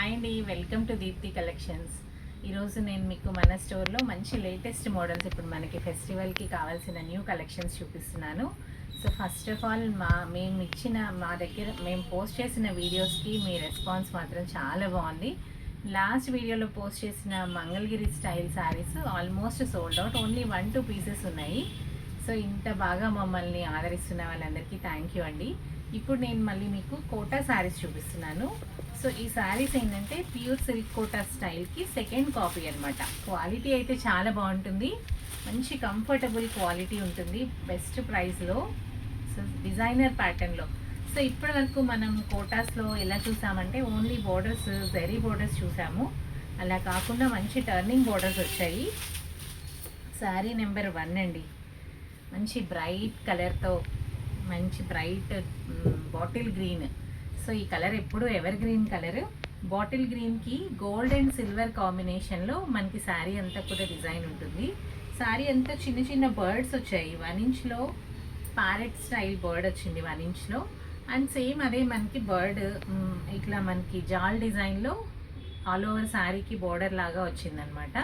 Hi అండి, welcome to Deepti collections. ఈరోజు నేను మీకు మన స్టోర్లో మంచి లేటెస్ట్ మోడల్స్ ఇప్పుడు మనకి ఫెస్టివల్కి కావాల్సిన న్యూ కలెక్షన్స్ చూపిస్తున్నాను. సో ఫస్ట్ ఆఫ్ ఆల్ మా దగ్గర మేము పోస్ట్ చేసిన వీడియోస్కి మీ రెస్పాన్స్ మాత్రం చాలా బాగుంది. లాస్ట్ వీడియోలో పోస్ట్ చేసిన Mangalagiri style saris almost sold out, only 1-2 pieces ఉన్నాయి. సో ఇంత బాగా మమ్మల్ని ఆదరిస్తున్న వాళ్ళందరికీ థ్యాంక్ యూ అండి. ఇప్పుడు నేను మళ్ళీ మీకు కోటా శారీస్ చూపిస్తున్నాను. సో ఈ శారీస్ ఏంటంటే ప్యూర్ సిల్క్ కోటా స్టైల్కి సెకండ్ కాపీ అనమాట. క్వాలిటీ అయితే చాలా బాగుంటుంది, మంచి కంఫర్టబుల్ క్వాలిటీ ఉంటుంది, బెస్ట్ ప్రైస్లో, సో డిజైనర్ ప్యాటర్న్లో. సో ఇప్పటి వరకు మనం కోటాస్లో ఎలా చూసామంటే ఓన్లీ బోర్డర్స్, జెరీ బోర్డర్స్ చూసాము. అలా కాకుండా మంచి టర్నింగ్ బోర్డర్స్ వచ్చాయి. శారీ నెంబర్ 1 అండి, మంచి బ్రైట్ కలర్తో, మంచి బ్రైట్ బాటిల్ గ్రీన్. సో ఈ కలర్ ఎప్పుడు ఎవర్ గ్రీన్ కలర్. బాటిల్ గ్రీన్కి గోల్డ్ అండ్ సిల్వర్ కాంబినేషన్లో మనకి శారీ అంతా కూడా డిజైన్ ఉంటుంది. శారీ అంతా చిన్న చిన్న బర్డ్స్ వచ్చాయి. 1 ఇంచ్లో ప్యారెట్ స్టైల్ బర్డ్ వచ్చింది 1 ఇంచ్లో. అండ్ సేమ్ అదే మనకి బర్డ్ ఇట్లా మనకి జాల్ డిజైన్లో ఆల్ ఓవర్ శారీకి బోర్డర్ లాగా వచ్చిందనమాట.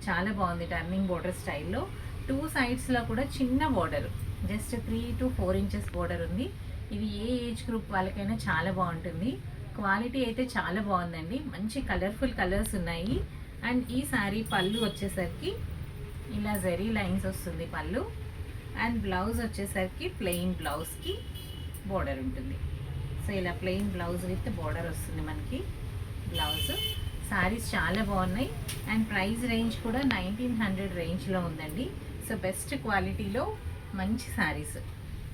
చాలా బాగుంది టర్నింగ్ బోర్డర్ స్టైల్లో. 2 సైడ్స్లో కూడా చిన్న border, just 3 to 4 inches border ఉంది. ఇది ఏ ఏజ్ గ్రూప్ వాళ్ళకైనా చాలా బాగుంటుంది. క్వాలిటీ అయితే చాలా బాగుందండి, మంచి కలర్ఫుల్ కలర్స్ ఉన్నాయి. అండ్ ఈ శారీ పళ్ళు వచ్చేసరికి ఇలా జెరీ లైన్స్ వస్తుంది పళ్ళు. అండ్ బ్లౌజ్ వచ్చేసరికి ప్లెయిన్ బ్లౌజ్కి బోర్డర్ ఉంటుంది. సో ఇలా ప్లెయిన్ బ్లౌజ్ విత్ బోర్డర్ వస్తుంది మనకి బ్లౌజ్. శారీస్ చాలా బాగున్నాయి. అండ్ ప్రైస్ రేంజ్ కూడా 1900 రేంజ్లో ఉందండి. సో బెస్ట్ క్వాలిటీలో మంచి శారీస్.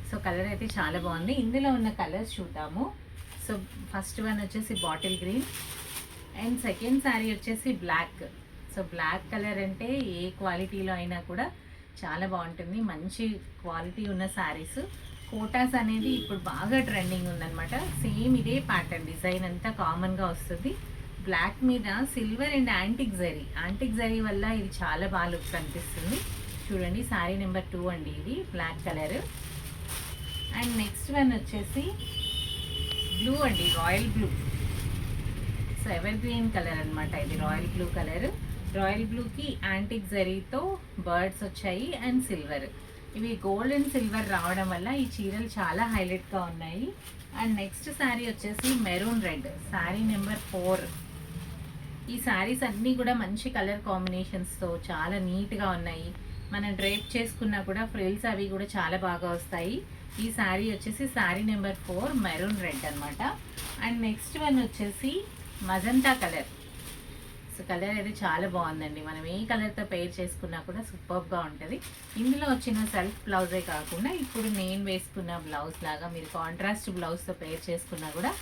సో కలర్ అయితే చాలా బాగుంది. ఇందులో ఉన్న కలర్స్ చూద్దాము. సో ఫస్ట్ వన్ వచ్చేసి bottle green and second sari వచ్చేసి బ్లాక్. సో బ్లాక్ కలర్ అంటే ఏ క్వాలిటీలో అయినా కూడా చాలా బాగుంటుంది, మంచి క్వాలిటీ ఉన్న శారీస్. కోటాస్ అనేది ఇప్పుడు బాగా ట్రెండింగ్ ఉందన్నమాట. సేమ్ ఇదే ప్యాటర్న్ డిజైన్ అంతా కామన్గా వస్తుంది. బ్లాక్ మీద సిల్వర్ అండ్ యాంటిక్ జరీ వల్ల ఇది చాలా బాగా లుక్ కనిపిస్తుంది. చూడండి శారీ నెంబర్ 2 అండి, ఇది black colour. And next one వచ్చేసి బ్లూ అండి, royal blue. So evergreen colour అనమాట ఇది, రాయల్ బ్లూ కలర్. రాయల్ బ్లూకి యాంటిక్ జరీతో బర్డ్స్ వచ్చాయి అండ్ సిల్వర్. ఇవి గోల్డ్ అండ్ సిల్వర్ రావడం వల్ల ఈ చీరలు చాలా హైలైట్గా ఉన్నాయి. అండ్ నెక్స్ట్ శారీ వచ్చేసి మెరూన్ రెడ్, శారీ నెంబర్ 4. ఈ శారీస్ అన్నీ కూడా మంచి కలర్ కాంబినేషన్స్తో చాలా నీట్గా ఉన్నాయి. మనం డ్రేప్ చేసుకున్నా కూడా ఫ్రిల్స్ అవి కూడా చాలా బాగా వస్తాయి. ఈ శారీ వచ్చేసి శారీ నెంబర్ 4 మెరూన్ రెడ్ అనమాట. అండ్ నెక్స్ట్ వన్ వచ్చేసి మజంతా కలర్. సో కలర్ అయితే చాలా బాగుందండి, మనం ఏ కలర్తో పెయిర్ చేసుకున్నా కూడా సూపర్గా ఉంటుంది. ఇందులో వచ్చిన సెల్ఫ్ బ్లౌజే కాకుండా ఇప్పుడు నేను వేసుకున్న బ్లౌజ్ లాగా మీరు కాంట్రాస్ట్ బ్లౌజ్తో పెయిర్ చేసుకున్నా కూడా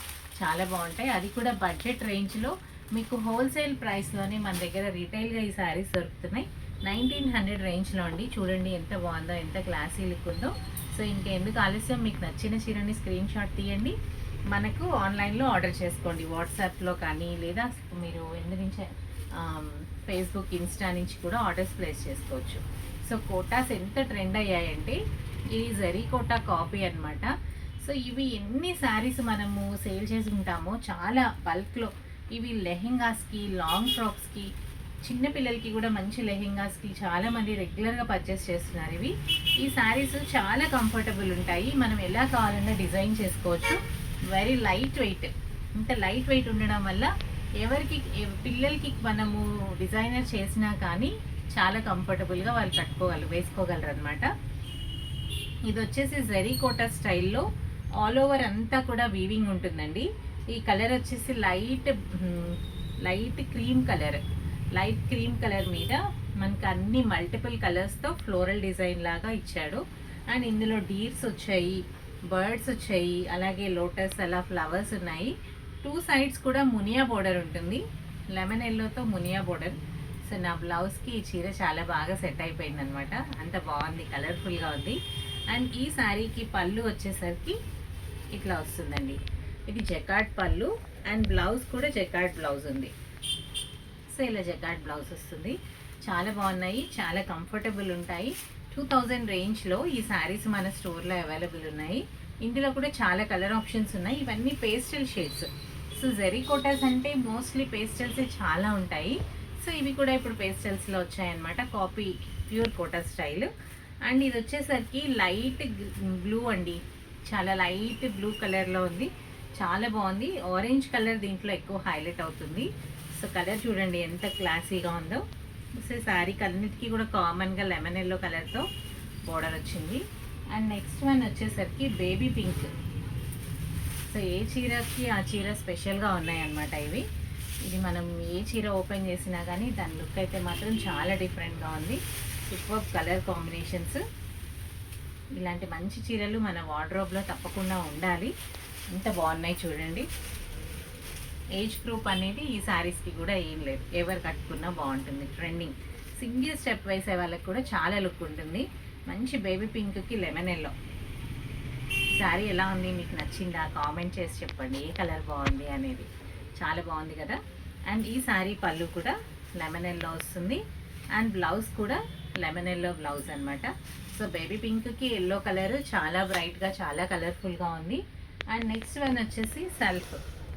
చాలా బాగుంటాయి. అది కూడా బడ్జెట్ రేంజ్లో మీకు హోల్సేల్ ప్రైస్లోనే మన దగ్గర రీటైల్గా ఈ శారీస్ దొరుకుతున్నాయి. 1900 రేంజ్లో అండి. చూడండి ఎంత బాగుందో, ఎంత క్లాసీ లుక్ ఉందో. సో ఇంకెందుకు ఆలస్యం, మీకు నచ్చిన చీరని స్క్రీన్ షాట్ తీయండి, మనకు ఆన్లైన్లో ఆర్డర్ చేసుకోండి. వాట్సాప్లో కానీ లేదా మీరు నుంచి ఫేస్బుక్, ఇన్స్టా నుంచి కూడా ఆర్డర్స్ ప్లేస్ చేసుకోవచ్చు. సో కోటాస్ ఎంత ట్రెండ్ అయ్యాయంటే ఇది జరీ కోటా కాపీ అనమాట. సో ఇవి ఎన్ని శారీస్ మనము సేల్ చేసుకుంటామో చాలా బల్క్లో. ఇవి లెహెంగాస్కి, లాంగ్ ఫ్రాక్స్కి, చిన్నపిల్లలకి కూడా మంచి లెహెంగాస్కి చాలామంది రెగ్యులర్గా పర్చేస్ చేస్తున్నారు. ఈ శారీస్ చాలా కంఫర్టబుల్ ఉంటాయి, మనం ఎలా కావాలన్నా డిజైన్ చేసుకోవచ్చు. వెరీ లైట్ వెయిట్, ఇంత లైట్ వెయిట్ ఉండడం వల్ల పిల్లలకి మనము డిజైనర్ చేసినా కానీ చాలా కంఫర్టబుల్గా వాళ్ళు వేసుకోగలరు అనమాట. ఇది వచ్చేసి జరీ కోటా స్టైల్లో ఆల్ ఓవర్ అంతా కూడా వీవింగ్ ఉంటుందండి. ఈ కలర్ వచ్చేసి లైట్ క్రీమ్ కలర్ మీద మనకి అన్ని మల్టిపుల్ కలర్స్తో ఫ్లోరల్ డిజైన్ లాగా ఇచ్చాడు. అండ్ ఇందులో డీర్స్ వచ్చాయి, బర్డ్స్ వచ్చాయి, అలాగే లోటస్ అలా ఫ్లవర్స్ ఉన్నాయి. 2 సైడ్స్ కూడా మునియా బోర్డర్ ఉంటుంది, లెమన్ ఎల్లోతో మునియా బోర్డర్. సో నా బ్లౌజ్కి ఈ చీర చాలా బాగా సెట్ అయిపోయింది అనమాట, అంత బాగుంది, కలర్ఫుల్గా ఉంది. అండ్ ఈ శారీకి పళ్ళు వచ్చేసరికి ఇట్లా వస్తుందండి, ఇది జకార్డ్ పళ్ళు. అండ్ బ్లౌజ్ కూడా జకార్డ్ బ్లౌజ్ ఉంది. సో ఇలా జకార్డ్ బ్లౌజ్ వస్తుంది. చాలా బాగున్నాయి, చాలా కంఫర్టబుల్ ఉంటాయి. 2000 రేంజ్లో ఈ శారీస్ మన స్టోర్లో అవైలబుల్ ఉన్నాయి. ఇందులో కూడా చాలా కలర్ ఆప్షన్స్ ఉన్నాయి. ఇవన్నీ pastel shades. So zari kotas అంటే మోస్ట్లీ పేస్టల్సే చాలా ఉంటాయి. సో ఇవి కూడా ఇప్పుడు పేస్టల్స్లో వచ్చాయన్నమాట, copy pure Kota style. And ఇది వచ్చేసరికి లైట్ బ్లూ అండి, చాలా లైట్ బ్లూ కలర్లో ఉంది, చాలా బాగుంది. ఆరెంజ్ కలర్ దీంట్లో ఎక్కువ హైలైట్ అవుతుంది. సో కలర్ చూడండి ఎంత క్లాసీగా ఉందో. సో శారీకి అన్నిటికీ కూడా కామన్గా లెమన్ ఎల్లో కలర్తో బోర్డర్ వచ్చింది. అండ్ నెక్స్ట్ వన్ వచ్చేసరికి బేబీ పింక్. సో ఏ చీరకి ఆ చీర స్పెషల్గా ఉన్నాయన్నమాట ఇవి. ఇది మనం ఏ చీర ఓపెన్ చేసినా కానీ దాని లుక్ అయితే మాత్రం చాలా డిఫరెంట్గా ఉంది. Super colour combinations. ఇలాంటి మంచి చీరలు మన వార్డ్రోబ్లో తప్పకుండా ఉండాలి. ఎంత బాగున్నాయి చూడండి. ఏజ్ ప్రూఫ్ అనేది ఈ శారీస్కి కూడా ఏం లేదు, ఎవరు కట్టుకున్నా బాగుంటుంది. ట్రెండింగ్ సింగిల్ స్టెప్ వేసే వాళ్ళకి కూడా చాలా లుక్ ఉంటుంది. మంచి బేబీ పింక్కి లెమన్ ఎల్లో. శారీ ఎలా ఉంది, మీకు నచ్చిందా కామెంట్ చేసి చెప్పండి, ఏ కలర్ బాగుంది అనేది. చాలా బాగుంది కదా. అండ్ ఈ శారీ పళ్ళు కూడా లెమన్ ఎల్లో వస్తుంది. అండ్ బ్లౌజ్ కూడా లెమన్ ఎల్లో బ్లౌజ్ అనమాట. సో బేబీ పింక్కి ఎల్లో కలర్ చాలా బ్రైట్గా, చాలా కలర్ఫుల్గా ఉంది. అండ్ నెక్స్ట్ వన్ వచ్చేసి self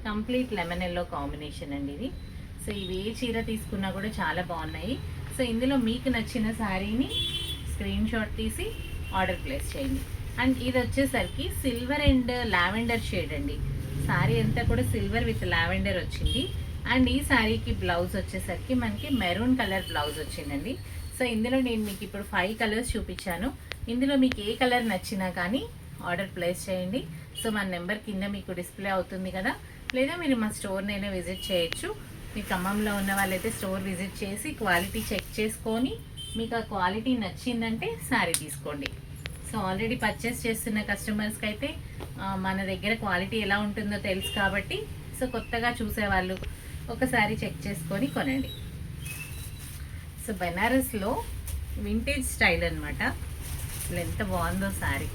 complete lemon yellow combination అండి ఇది. సో ఇవి ఏ చీర తీసుకున్నా కూడా చాలా బాగున్నాయి. సో ఇందులో మీకు నచ్చిన శారీని స్క్రీన్ షాట్ తీసి ఆర్డర్ ప్లేస్ చేయండి. అండ్ ఇది వచ్చేసరికి సిల్వర్ అండ్ లావెండర్ షేడ్ అండి. శారీ అంతా కూడా సిల్వర్ విత్ లావెండర్ వచ్చింది. అండ్ ఈ శారీకి బ్లౌజ్ వచ్చేసరికి మనకి మెరూన్ కలర్ బ్లౌజ్ వచ్చిందండి. సో ఇందులో నేను మీకు ఇప్పుడు 5 కలర్స్ చూపించాను. ఇందులో మీకు ఏ కలర్ నచ్చినా కానీ ఆర్డర్ ప్లేస్ చేయండి. సో మన నెంబర్ కింద మీకు డిస్ప్లే అవుతుంది కదా, లేదా మీరు మా స్టోర్నైనా విజిట్ చేయొచ్చు. మీ ఖమ్మంలో ఉన్న వాళ్ళైతే స్టోర్ విజిట్ చేసి క్వాలిటీ చెక్ చేసుకొని మీకు ఆ క్వాలిటీ నచ్చిందంటే శారీ తీసుకోండి. సో ఆల్రెడీ పర్చేస్ చేస్తున్న కస్టమర్స్కి అయితే మన దగ్గర క్వాలిటీ ఎలా ఉంటుందో తెలుసు కాబట్టి, సో కొత్తగా చూసేవాళ్ళు ఒకసారి చెక్ చేసుకొని కొనండి. సో బెనారస్లో వింటేజ్ స్టైల్ అనమాట. అసలు ఎంత బాగుందో శారీ.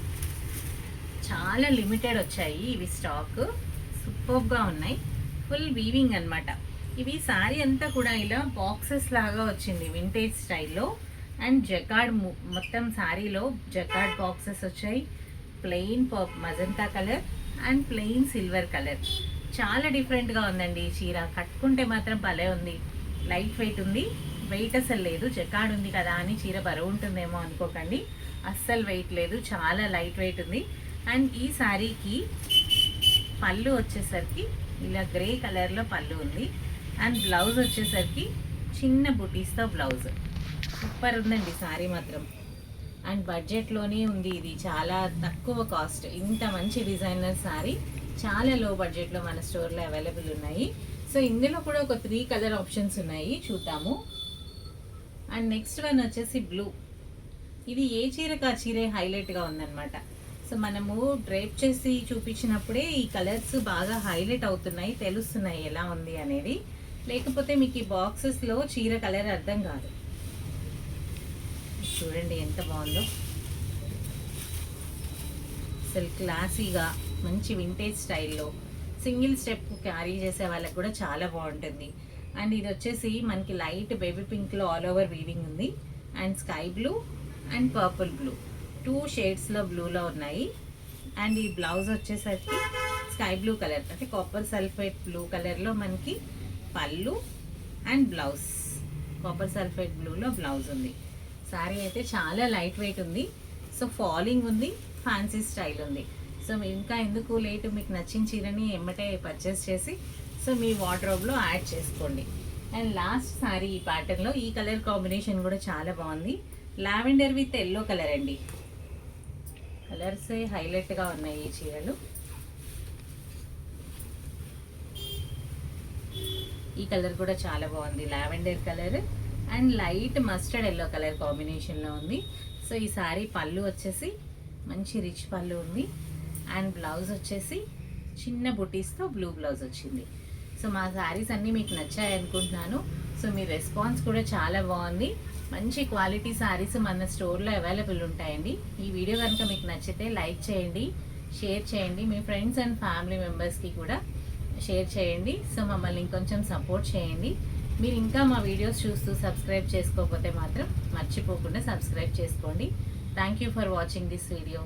చాలా లిమిటెడ్ వచ్చాయి ఇవి, స్టాక్ సూపర్గా ఉన్నాయి. ఫుల్ వీవింగ్ అనమాట. ఇవి శారీ అంతా కూడా ఇలా బాక్సెస్ లాగా వచ్చింది వింటేజ్ స్టైల్లో. అండ్ జకార్డ్ మొత్తం శారీలో జకార్డ్ బాక్సెస్ వచ్చాయి. Plain magenta colour and plain silver colour. చాలా డిఫరెంట్గా ఉందండి ఈ చీర. కట్టుకుంటే మాత్రం భలే ఉంది. లైట్ వెయిట్ ఉంది, వెయిట్ అసలు లేదు. జకార్డ్ ఉంది కదా అని చీర బరువు ఉంటుందేమో అనుకోకండి, అస్సలు వెయిట్ లేదు, చాలా లైట్ వెయిట్ ఉంది. అండ్ ఈ శారీకి పళ్ళు వచ్చేసరికి ఇలా గ్రే కలర్లో పళ్ళు ఉంది. అండ్ బ్లౌజ్ వచ్చేసరికి చిన్న బుటీస్తో బ్లౌజ్. సూపర్ ఉందండి శారీ మాత్రం. అండ్ బడ్జెట్లోనే ఉంది ఇది, చాలా తక్కువ కాస్ట్. ఇంత మంచి డిజైనర్ శారీ చాలా లో బడ్జెట్లో మన స్టోర్లో అవైలబుల్ ఉన్నాయి. సో ఇందులో కూడా ఒక 3 కలర్ ఆప్షన్స్ ఉన్నాయి, చూద్దాము. అండ్ నెక్స్ట్ వన్ వచ్చేసి బ్లూ. ఇది ఏ చీరకు ఆ చీరే హైలైట్గా ఉందన్నమాట. సో మనము డ్రైప్ చేసి చూపించినప్పుడే ఈ కలర్స్ బాగా హైలైట్ అవుతున్నాయి, తెలుస్తున్నాయి ఎలా ఉంది అనేది. లేకపోతే మీకు ఈ బాక్సెస్లో చీర కలర్ అర్థం కాదు. చూడండి ఎంత బాగుందో. అసలు క్లాసీగా మంచి వింటేజ్ స్టైల్లో సింగిల్ స్టెప్ క్యారీ చేసే వాళ్ళకి కూడా చాలా బాగుంటుంది. అండ్ ఇది వచ్చేసి మనకి లైట్ బేబీ పింక్లో ఆల్ ఓవర్ వీవింగ్ ఉంది. And sky blue and purple blue 2 షేడ్స్లో బ్లూలో ఉన్నాయి. అండ్ ఈ బ్లౌజ్ వచ్చేసరికి స్కై బ్లూ కలర్ అంటే కాపర్ సల్ఫేట్ బ్లూ కలర్లో మనకి పళ్ళు అండ్ బ్లౌజ్ కాపర్ సల్ఫేట్ బ్లూలో బ్లౌజ్ ఉంది. శారీ అయితే చాలా లైట్ వెయిట్ ఉంది. సో ఫాలింగ్ ఉంది, ఫ్యాన్సీ స్టైల్ ఉంది. సో ఇంకా ఎందుకు లేట్, మీకు నచ్చిన చీరని ఎమ్మటే పర్చేస్ చేసి సో మీ వార్డ్రోబ్లో యాడ్ చేసుకోండి. అండ్ లాస్ట్ శారీ ఈ ప్యాటర్న్లో ఈ కలర్ కాంబినేషన్ కూడా చాలా బాగుంది. లావెండర్ విత్ ఎల్లో కలర్ అండి. కలర్సే హైలైట్గా ఉన్నాయి ఈ చీరలు. ఈ కలర్ కూడా చాలా బాగుంది, lavender colour and light mustard yellow colour కాంబినేషన్లో ఉంది. సో ఈ శారీ పళ్ళు వచ్చేసి మంచి రిచ్ పళ్ళు ఉంది. అండ్ బ్లౌజ్ వచ్చేసి చిన్న బుటీస్తో బ్లూ బ్లౌజ్ వచ్చింది. సో మా శారీస్ అన్నీ మీకు నచ్చాయి అనుకుంటున్నాను. సో మీ రెస్పాన్స్ కూడా చాలా బాగుంది. మంచి క్వాలిటీ శారీస్ మన స్టోర్లో అవైలబుల్ ఉంటాయండి. ఈ వీడియో కనుక మీకు నచ్చితే లైక్ చేయండి, షేర్ చేయండి, మీ ఫ్రెండ్స్ అండ్ ఫ్యామిలీ మెంబర్స్కి కూడా షేర్ చేయండి. సో మమ్మల్ని ఇంకొంచెం సపోర్ట్ చేయండి. మీరు ఇంకా మా వీడియోస్ చూస్తూ సబ్స్క్రైబ్ చేసుకోకపోతే మాత్రం మర్చిపోకుండా సబ్స్క్రైబ్ చేసుకోండి. Thank you for watching this video.